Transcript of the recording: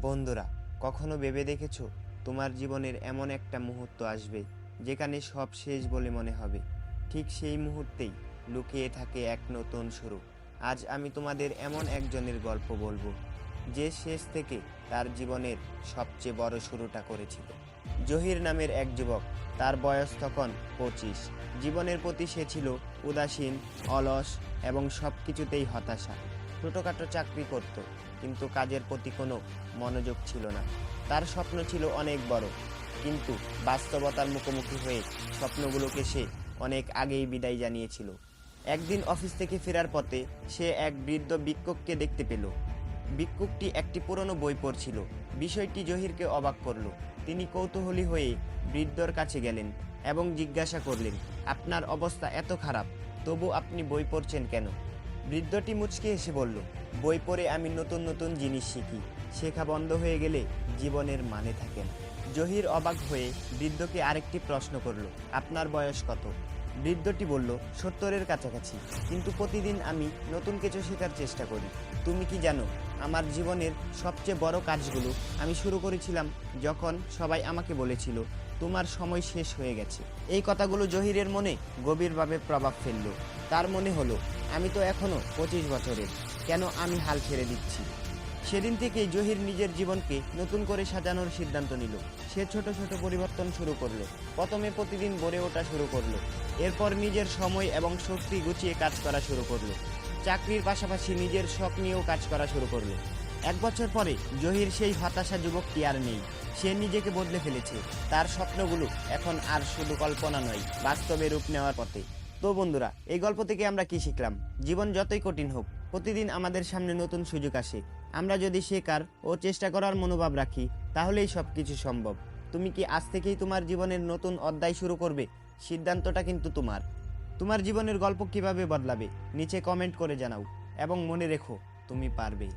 বন্ধুরা, কখনো ভেবে দেখেছো তোমার জীবনের এমন একটা মুহূর্ত আসবে যেখানে সব শেষ বলে মনে হবে? ঠিক সেই মুহূর্তেই লুকিয়ে থাকে এক নতুন শুরু। আজ আমি তোমাদের এমন একজনের গল্প বলবো যে শেষ থেকে তার জীবনের সবচেয়ে বড় শুরুটা করেছিল। জহির নামের এক যুবক, তার বয়স তখন 25। জীবনের প্রতি সে ছিল উদাসীন, অলস এবং সব কিছুতেই হতাশা। ছোটোখাটো চাকরি করত, কিন্তু কাজের প্রতি কোনো মনোযোগ ছিল না। তার স্বপ্ন ছিল অনেক বড়, কিন্তু বাস্তবতার মুখোমুখি হয়ে স্বপ্নগুলোকে সে অনেক আগেই বিদায় জানিয়েছিল। একদিন অফিস থেকে ফেরার পথে সে এক বৃদ্ধ ভিক্ষুককে দেখতে পেল। ভিক্ষুকটি একটি পুরনো বই পড়ছিল। বিষয়টি জহিরকে অবাক করল। তিনি কৌতূহলী হয়ে বৃদ্ধর কাছে গেলেন এবং জিজ্ঞাসা করলেন, আপনার অবস্থা এত খারাপ, তবু আপনি বই পড়ছেন কেন? বৃদ্ধটি মুচকি হেসে বলল, বই পড়ে আমি নতুন নতুন জিনিস শিখি। শেখা বন্ধ হয়ে গেলে জীবনের মানে থাকে না। জহির অবাক হয়ে বৃদ্ধকে আরেকটি প্রশ্ন করল, আপনার বয়স কত? বৃদ্ধটি বলল, 70-এর কাছাকাছি, কিন্তু প্রতিদিন আমি নতুন কিছু শেখার চেষ্টা করি। তুমি কি জানো, আমার জীবনের সবচেয়ে বড় কাজগুলো আমি শুরু করেছিলাম যখন সবাই আমাকে বলেছিল তোমার সময় শেষ হয়ে গেছে। এই কথাগুলো জহিরের মনে গভীরভাবে প্রভাব ফেলল। তার মনে হলো, আমি তো এখনো 25 বছরের, কেন আমি হাল ছেড়ে দিচ্ছি? সেদিন থেকেই জহির নিজের জীবনকে নতুন করে সাজানোর সিদ্ধান্ত নিল। সে ছোট ছোট পরিবর্তন শুরু করলো। প্রথমে প্রতিদিন গড়ে ওঠা শুরু করলো, এরপর নিজের সময় এবং শক্তি গুছিয়ে কাজ করা শুরু করলো। চাকরির পাশাপাশি নিজের শখ নিয়েও কাজ করা শুরু করলো। 1 বছর পরে জহির সেই হতাশা যুবকটি আর নেই। সে নিজেকে বদলে ফেলেছে। তার স্বপ্নগুলো এখন আর শুধু কল্পনা নয়, বাস্তবে রূপ নেওয়ার পথে। তো বন্ধুরা, এই গল্প থেকে আমরা কি শিখলাম? জীবন যতই কঠিন হোক, প্রতিদিন আমাদের সামনে নতুন সুযোগ আসে। আমরা যদি শেখার ও চেষ্টা করার মনোভাব রাখি, তাহলেই সব কিছু সম্ভব। তুমি কি আজ থেকেই তোমার জীবনের নতুন অধ্যায় শুরু করবে? সিদ্ধান্তটা কিন্তু তোমার। তোমার জীবনের গল্প কিভাবে বদলাবে নিচে কমেন্ট করে জানাও, এবং মনে রেখো, তুমি পারবে।